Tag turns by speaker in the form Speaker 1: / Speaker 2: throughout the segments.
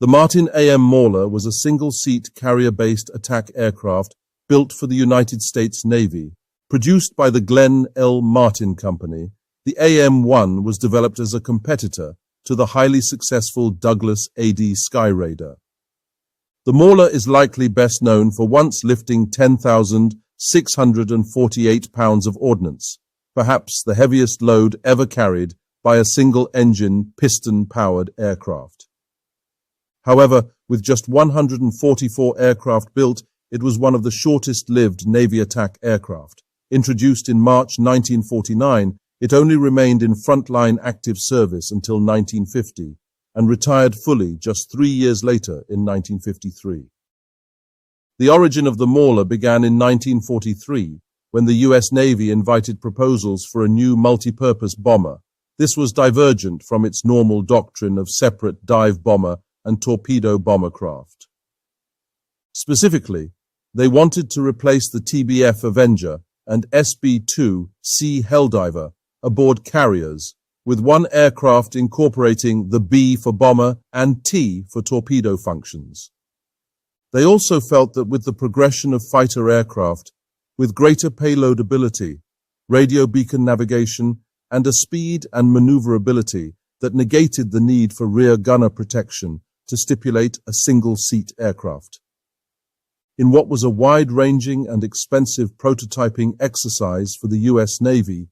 Speaker 1: The Martin AM Mauler was a single-seat carrier-based attack aircraft built for the United States Navy. Produced by the Glenn L. Martin Company, the AM-1 was developed as a competitor to the highly successful Douglas AD Skyraider. The Mauler is likely best known for once lifting 10,648 pounds of ordnance, perhaps the heaviest load ever carried by a single-engine, piston-powered aircraft. However, with just 144 aircraft built, it was one of the shortest-lived Navy attack aircraft. Introduced in March 1949, it only remained in frontline active service until 1950 and retired fully just 3 years later in 1953. The origin of the Mauler began in 1943 when the U.S. Navy invited proposals for a new multi-purpose bomber. This was divergent from its normal doctrine of separate dive bomber and torpedo bomber craft. Specifically, they wanted to replace the TBF Avenger and SB-2 Sea Helldiver aboard carriers, with one aircraft incorporating the B for bomber and T for torpedo functions. They also felt that with the progression of fighter aircraft, with greater payload ability, radio beacon navigation, and a speed and maneuverability that negated the need for rear gunner protection to stipulate a single-seat aircraft. In what was a wide-ranging and expensive prototyping exercise for the U.S. Navy,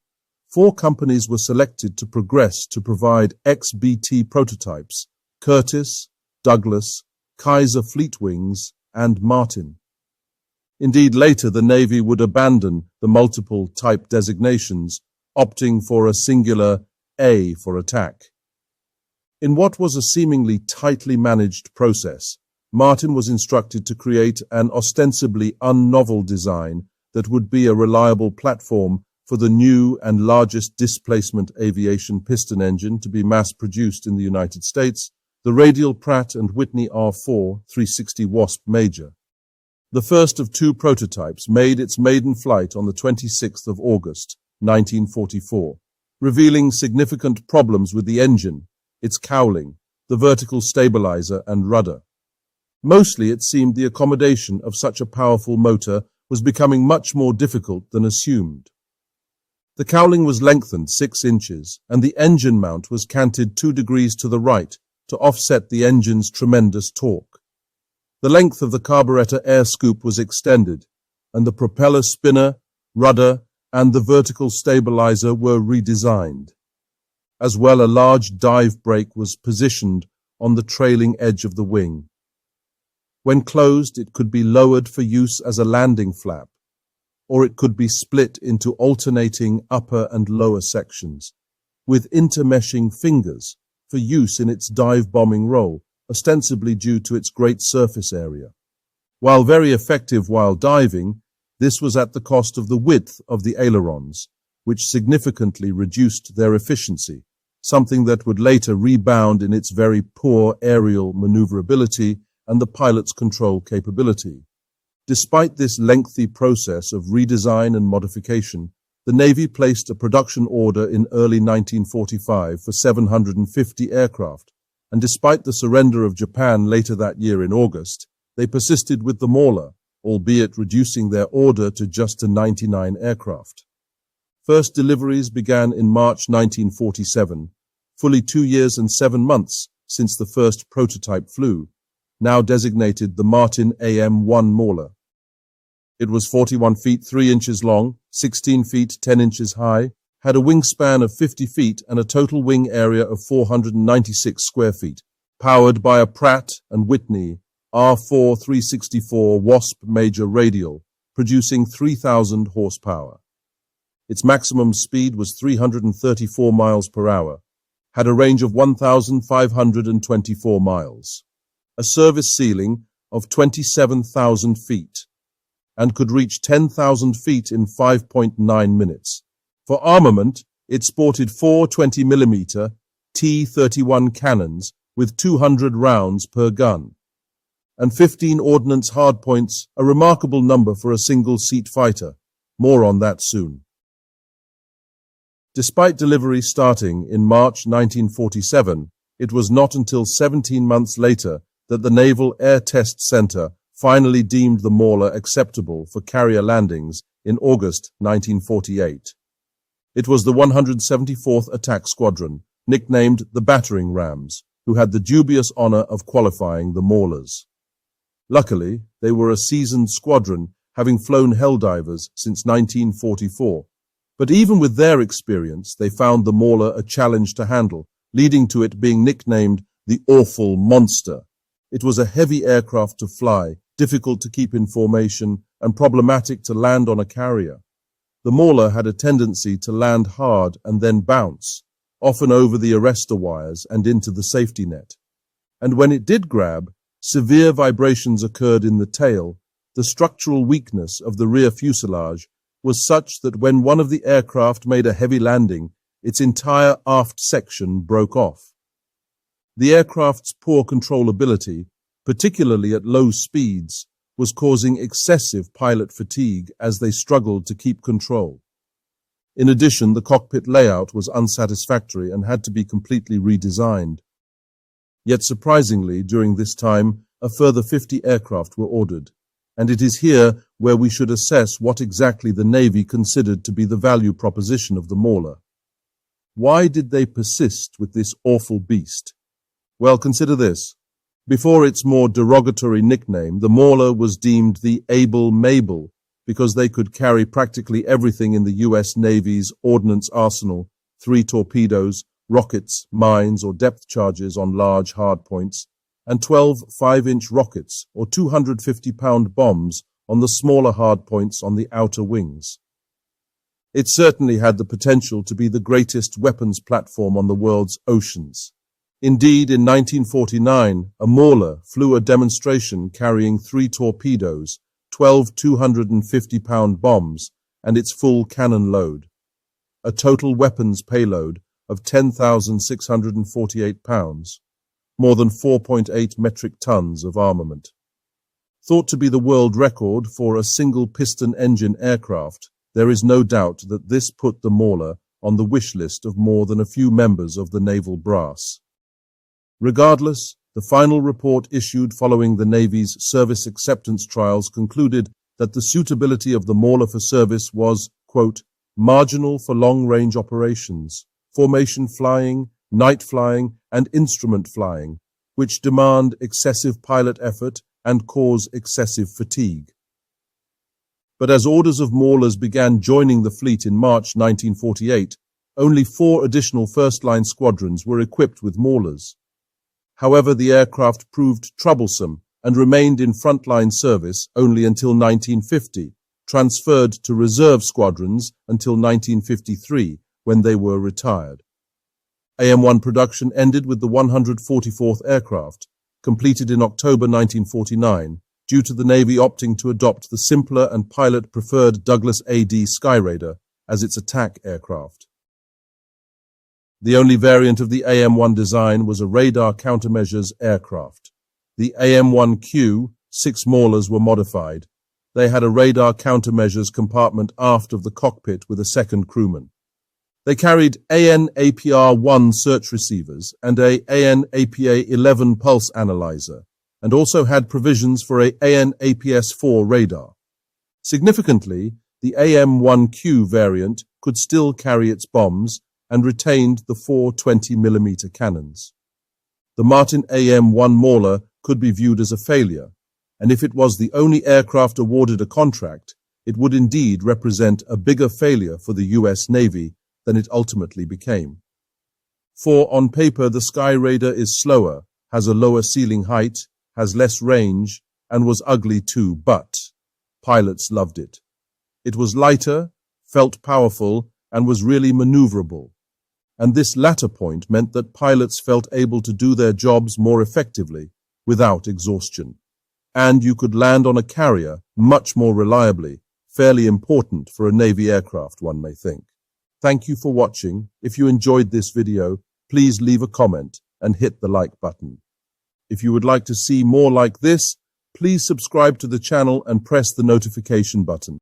Speaker 1: 4 companies were selected to progress to provide XBT prototypes: Curtiss, Douglas, Kaiser Fleetwings, and Martin. Indeed, later the Navy would abandon the multiple type designations, opting for a singular A for attack. In what was a seemingly tightly managed process, Martin was instructed to create an ostensibly unnovel design that would be a reliable platform for the new and largest displacement aviation piston engine to be mass-produced in the United States, the radial Pratt Whitney R-4360 Wasp Major. The first of 2 prototypes made its maiden flight on the 26th of August, 1944, revealing significant problems with the engine, its cowling, the vertical stabilizer, and rudder. Mostly it seemed the accommodation of such a powerful motor was becoming much more difficult than assumed. The cowling was lengthened 6 inches, and the engine mount was canted 2 degrees to the right to offset the engine's tremendous torque. The length of the carburetor air scoop was extended, and the propeller spinner, rudder, and the vertical stabilizer were redesigned. As well, a large dive brake was positioned on the trailing edge of the wing. When closed, it could be lowered for use as a landing flap, or it could be split into alternating upper and lower sections, with intermeshing fingers for use in its dive bombing role, ostensibly due to its great surface area. While very effective while diving, this was at the cost of the width of the ailerons, which significantly reduced their efficiency, something that would later rebound in its very poor aerial maneuverability and the pilot's control capability. Despite this lengthy process of redesign and modification, the Navy placed a production order in early 1945 for 750 aircraft, and despite the surrender of Japan later that year in August, they persisted with the Mauler, albeit reducing their order to just 99 aircraft. First deliveries began in March 1947, fully 2 years and 7 months since the first prototype flew, now designated the Martin AM-1 Mauler. It was 41 feet 3 inches long, 16 feet 10 inches high, had a wingspan of 50 feet and a total wing area of 496 square feet, powered by a Pratt Whitney R-4360 Wasp Major radial, producing 3,000 horsepower. Its maximum speed was 334 miles per hour, had a range of 1,524 miles, a service ceiling of 27,000 feet, and could reach 10,000 feet in 5.9 minutes. For armament, it sported 4 20mm T-31 cannons with 200 rounds per gun, and 15 Ordnance hardpoints, a remarkable number for a single-seat fighter. More on that soon. Despite delivery starting in March 1947, it was not until 17 months later that the Naval Air Test Center finally deemed the Mauler acceptable for carrier landings in August 1948. It was the 174th Attack Squadron, nicknamed the Battering Rams, who had the dubious honor of qualifying the Maulers. Luckily, they were a seasoned squadron, having flown Helldivers since 1944. But even with their experience, they found the Mauler a challenge to handle, leading to it being nicknamed the Awful Monster. It was a heavy aircraft to fly, difficult to keep in formation, and problematic to land on a carrier. The Mauler had a tendency to land hard and then bounce, often over the arrestor wires and into the safety net. And when it did grab, severe vibrations occurred in the tail. The structural weakness of the rear fuselage was such that when one of the aircraft made a heavy landing, its entire aft section broke off. The aircraft's poor controllability, particularly at low speeds, was causing excessive pilot fatigue as they struggled to keep control. In addition, the cockpit layout was unsatisfactory and had to be completely redesigned. Yet surprisingly, during this time, a further 50 aircraft were ordered, and it is here where we should assess what exactly the Navy considered to be the value proposition of the Mauler. Why did they persist with this awful beast? Well, consider this. Before its more derogatory nickname, the Mauler was deemed the Able Mabel because they could carry practically everything in the U.S. Navy's Ordnance arsenal, 3 torpedoes, rockets, mines, or depth charges on large hardpoints, and 12 5-inch rockets or 250-pound bombs on the smaller hardpoints on the outer wings. It certainly had the potential to be the greatest weapons platform on the world's oceans. Indeed, in 1949, a Mauler flew a demonstration carrying 3 torpedoes, 12 250-pound bombs, and its full cannon load. A total weapons payload of 10,648 pounds, more than 4.8 metric tons of armament. Thought to be the world record for a single-piston engine aircraft, there is no doubt that this put the Mauler on the wish list of more than a few members of the naval brass. Regardless, the final report issued following the Navy's service acceptance trials concluded that the suitability of the Mauler for service was, quote, marginal for long-range operations, formation flying, night flying, and instrument flying, which demand excessive pilot effort and cause excessive fatigue. But as orders of Maulers began joining the fleet in March 1948, only 4 additional first-line squadrons were equipped with Maulers. However, the aircraft proved troublesome and remained in frontline service only until 1950, transferred to reserve squadrons until 1953, when they were retired. AM-1 production ended with the 144th aircraft, completed in October 1949, due to the Navy opting to adopt the simpler and pilot-preferred Douglas AD Skyraider as its attack aircraft. The only variant of the AM-1 design was a radar countermeasures aircraft. The AM-1Q, 6 Maulers were modified. They had a radar countermeasures compartment aft of the cockpit with a second crewman. They carried AN/APR-1 search receivers and a AN/APA-11 pulse analyzer, and also had provisions for a AN/APS-4 radar. Significantly, the AM-1Q variant could still carry its bombs and retained the 4 20mm cannons. The Martin AM-1 Mauler could be viewed as a failure, and if it was the only aircraft awarded a contract, it would indeed represent a bigger failure for the U.S. Navy than it ultimately became. For on paper the Skyraider is slower, has a lower ceiling height, has less range, and was ugly too, but pilots loved it. It was lighter, felt powerful, and was really maneuverable. And this latter point meant that pilots felt able to do their jobs more effectively, without exhaustion. And you could land on a carrier much more reliably, fairly important for a Navy aircraft, one may think. Thank you for watching. If you enjoyed this video, please leave a comment and hit the like button. If you would like to see more like this, please subscribe to the channel and press the notification button.